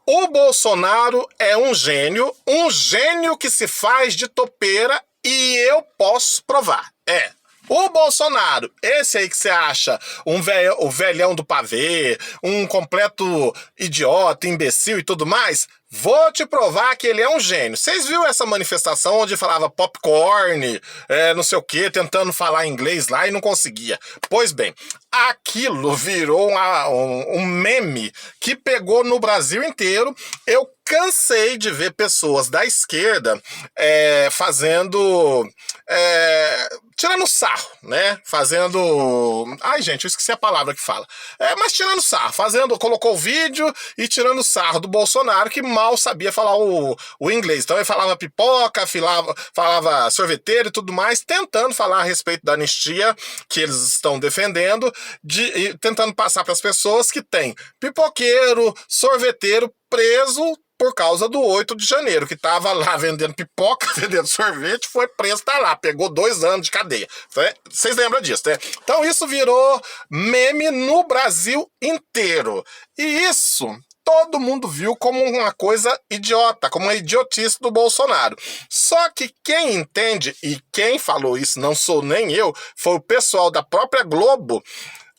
O Bolsonaro é um gênio que se faz de topeira e eu posso provar. O Bolsonaro, esse aí que você acha o velhão do pavê, um completo idiota, imbecil e tudo mais, vou te provar que ele é um gênio. Vocês viram essa manifestação onde falava popcorn, não sei o que, tentando falar inglês lá e não conseguia? Pois bem, aquilo virou um meme que pegou no Brasil inteiro. Eu cansei de ver pessoas da esquerda tirando sarro, né? Ai, gente, eu esqueci a palavra que fala. Mas tirando sarro, colocou o vídeo e tirando sarro do Bolsonaro, que mal sabia falar o inglês. Então ele falava pipoca, falava sorveteiro e tudo mais, tentando falar a respeito da anistia que eles estão defendendo, e tentando passar para as pessoas que tem pipoqueiro, sorveteiro preso por causa do 8 de janeiro, que estava lá vendendo pipoca, vendendo sorvete, foi preso, tá lá, pegou 2 anos de cadeia. Vocês lembram disso, né? Então isso virou meme no Brasil inteiro. E isso todo mundo viu como uma coisa idiota, como uma idiotice do Bolsonaro. Só que quem entende, e quem falou isso não sou nem eu, foi o pessoal da própria Globo,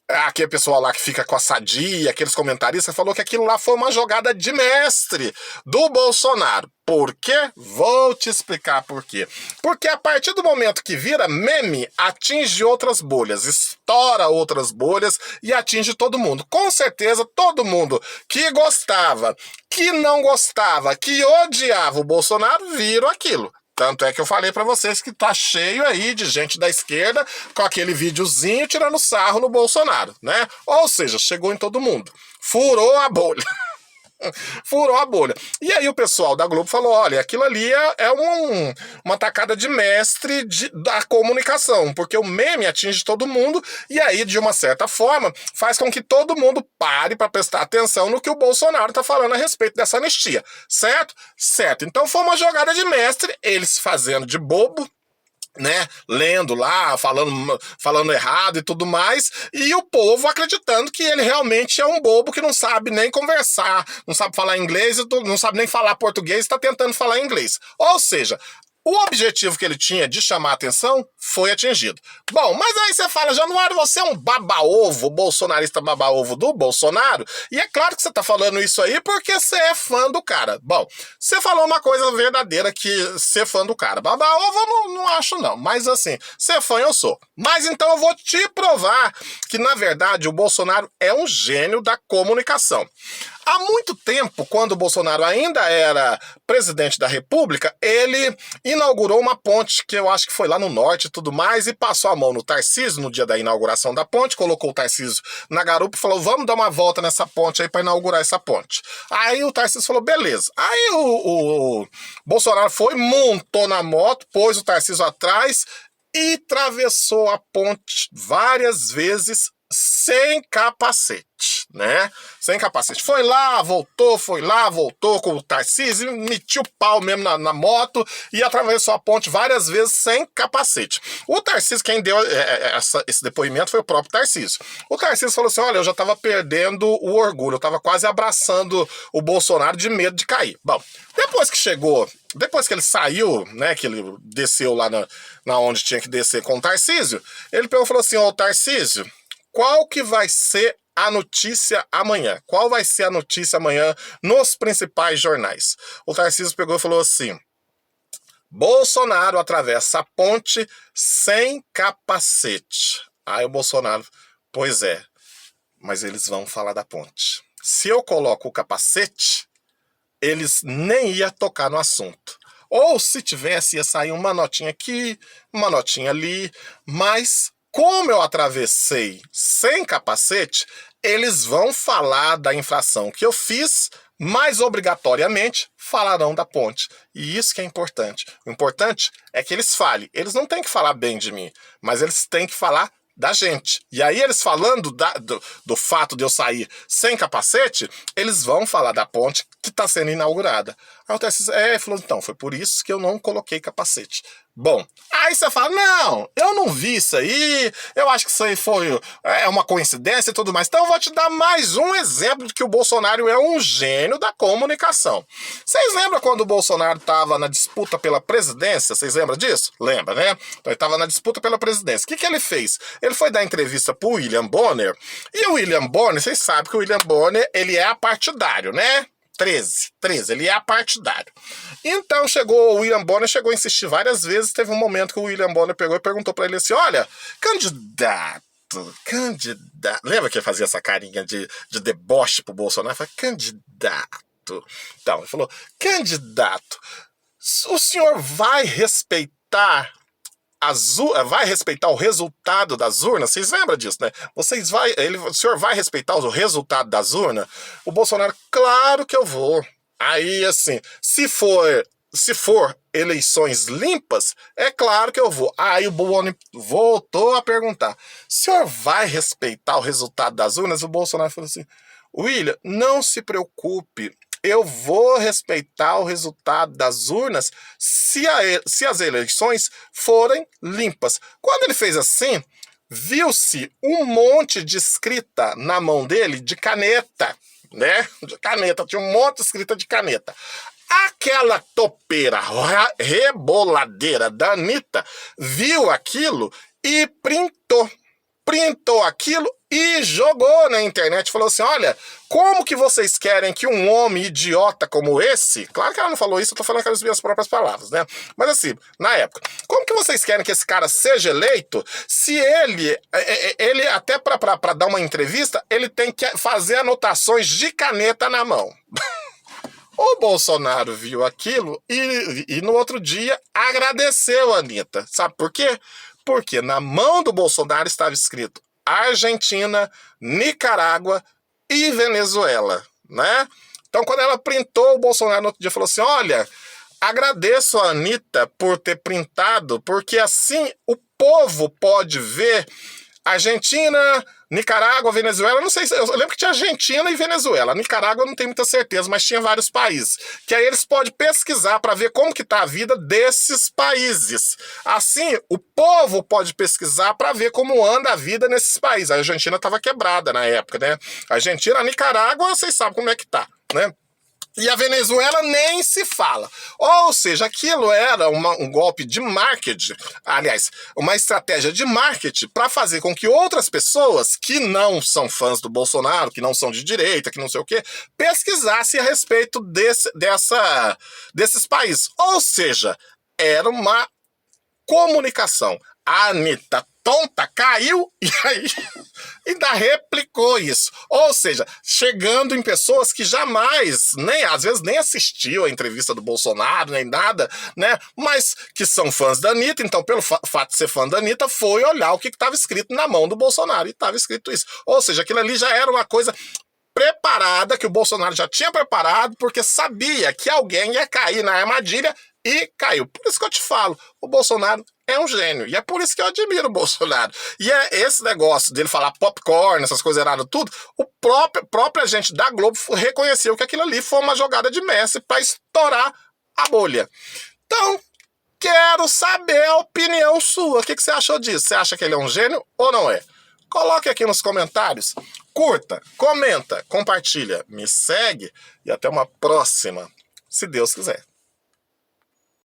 aquele pessoal lá que fica com a Sadia, aqueles comentaristas, falou que aquilo lá foi uma jogada de mestre do Bolsonaro. Por quê? Vou te explicar por quê. Porque a partir do momento que vira meme, atinge outras bolhas, estoura outras bolhas e atinge todo mundo. Com certeza, todo mundo que gostava, que não gostava, que odiava o Bolsonaro, viram aquilo. Tanto é que eu falei pra vocês que tá cheio aí de gente da esquerda com aquele videozinho tirando sarro no Bolsonaro, né? Ou seja, chegou em todo mundo. Furou a bolha. Furou a bolha. E aí o pessoal da Globo falou, olha, aquilo ali é uma tacada de mestre da comunicação, porque o meme atinge todo mundo e aí, de uma certa forma, faz com que todo mundo pare para prestar atenção no que o Bolsonaro tá falando a respeito dessa anistia, certo? Certo. Então foi uma jogada de mestre, eles fazendo de bobo, né, lendo lá, falando errado e tudo mais, e o povo acreditando que ele realmente é um bobo que não sabe nem conversar, não sabe falar inglês, não sabe nem falar português, está tentando falar inglês. Ou seja, o objetivo que ele tinha de chamar a atenção foi atingido. Bom, mas aí você fala, Januário, você é um baba-ovo, bolsonarista baba-ovo do Bolsonaro, e é claro que você tá falando isso aí porque você é fã do cara. Bom, você falou uma coisa verdadeira, que ser fã do cara. Baba-ovo eu não acho não, mas assim, ser fã eu sou. Mas então eu vou te provar que, na verdade, o Bolsonaro é um gênio da comunicação. Há muito tempo, quando o Bolsonaro ainda era presidente da República, ele inaugurou uma ponte, que eu acho que foi lá no norte e tudo mais, e passou a mão no Tarcísio no dia da inauguração da ponte, colocou o Tarcísio na garupa e falou, vamos dar uma volta nessa ponte aí para inaugurar essa ponte. Aí o Tarcísio falou, beleza. Aí o Bolsonaro foi, montou na moto, pôs o Tarcísio atrás e atravessou a ponte várias vezes sem capacete, né? Sem capacete. Foi lá, voltou com o Tarcísio, metiu o pau mesmo na moto e atravessou a ponte várias vezes sem capacete. O Tarcísio, quem deu esse depoimento foi o próprio Tarcísio. O Tarcísio falou assim, olha, eu já tava perdendo o orgulho, eu tava quase abraçando o Bolsonaro de medo de cair. Bom, depois que ele saiu, né, que ele desceu lá na onde tinha que descer com o Tarcísio, ele pegou e falou assim, ô Tarcísio, qual que vai ser a notícia amanhã? Qual vai ser a notícia amanhã nos principais jornais? O Tarcísio pegou e falou assim, Bolsonaro atravessa a ponte sem capacete. Aí o Bolsonaro, pois é, mas eles vão falar da ponte. Se eu coloco o capacete, eles nem iam tocar no assunto. Ou se tivesse, ia sair uma notinha aqui, uma notinha ali, mas como eu atravessei sem capacete, eles vão falar da infração que eu fiz, mas obrigatoriamente falarão da ponte. E isso que é importante. O importante é que eles falem. Eles não têm que falar bem de mim, mas eles têm que falar da gente. E aí eles falando do fato de eu sair sem capacete, eles vão falar da ponte que está sendo inaugurada. Aí o Tarcísio falou, então, foi por isso que eu não coloquei capacete. Bom, aí você fala, não, eu não vi isso aí, eu acho que isso aí foi uma coincidência e tudo mais. Então eu vou te dar mais um exemplo de que o Bolsonaro é um gênio da comunicação. Vocês lembram quando o Bolsonaro estava na disputa pela presidência? Vocês lembram disso? Lembra, né? Então ele estava na disputa pela presidência. O que ele fez? Ele foi dar entrevista pro William Bonner, e o William Bonner, vocês sabem que o William Bonner, ele é apartidário, né? 13, ele é apartidário. Então o William Bonner chegou a insistir várias vezes, teve um momento que o William Bonner pegou e perguntou para ele assim, olha, candidato, lembra que ele fazia essa carinha de deboche pro Bolsonaro? Ele falou, candidato. Então, ele falou, candidato, o senhor vai respeitar vai respeitar o resultado das urnas? Vocês lembram disso, né? O senhor vai respeitar o resultado das urnas? O Bolsonaro, claro que eu vou. Aí, assim, se for eleições limpas, é claro que eu vou. Aí o Boni voltou a perguntar, o senhor vai respeitar o resultado das urnas? O Bolsonaro falou assim, William, não se preocupe, eu vou respeitar o resultado das urnas se as eleições forem limpas. Quando ele fez assim, viu-se um monte de escrita na mão dele de caneta, né? De caneta, tinha um monte de escrita de caneta. Aquela topeira reboladeira da Anitta viu aquilo e printou aquilo e jogou na internet, falou assim, olha, como que vocês querem que um homem idiota como esse, claro que ela não falou isso, eu tô falando com as minhas próprias palavras, né, mas assim, na época, como que vocês querem que esse cara seja eleito se ele até pra dar uma entrevista, ele tem que fazer anotações de caneta na mão. O Bolsonaro viu aquilo e no outro dia agradeceu a Anitta, sabe por quê? Porque na mão do Bolsonaro estava escrito Argentina, Nicarágua e Venezuela, né? Então, quando ela printou, o Bolsonaro no outro dia falou assim, olha, agradeço a Anitta por ter printado, porque assim o povo pode ver Argentina, Nicarágua, Venezuela, não sei se... Eu lembro que tinha Argentina e Venezuela. Nicarágua eu não tenho muita certeza, mas tinha vários países. Que aí eles podem pesquisar para ver como que tá a vida desses países. Assim, o povo pode pesquisar para ver como anda a vida nesses países. A Argentina estava quebrada na época, né? A Argentina, a Nicarágua, vocês sabem como é que tá, né? E a Venezuela nem se fala. Ou seja, aquilo era um golpe de marketing, aliás, uma estratégia de marketing para fazer com que outras pessoas que não são fãs do Bolsonaro, que não são de direita, que não sei o quê, pesquisassem a respeito desses países. Ou seja, era uma comunicação. A Anitta tonta caiu e aí ainda replicou isso. Ou seja, chegando em pessoas que jamais, às vezes nem assistiu a entrevista do Bolsonaro, nem nada, né? Mas que são fãs da Anitta, então pelo fato de ser fã da Anitta, foi olhar o que estava escrito na mão do Bolsonaro e estava escrito isso. Ou seja, aquilo ali já era uma coisa preparada, que o Bolsonaro já tinha preparado, porque sabia que alguém ia cair na armadilha e caiu. Por isso que eu te falo, o Bolsonaro é um gênio. E é por isso que eu admiro o Bolsonaro. E é esse negócio dele falar popcorn, essas coisas erradas, tudo, o próprio agente da Globo reconheceu que aquilo ali foi uma jogada de mestre para estourar a bolha. Então, quero saber a opinião sua. O que você achou disso? Você acha que ele é um gênio ou não é? Coloque aqui nos comentários. Curta, comenta, compartilha, me segue e até uma próxima, se Deus quiser.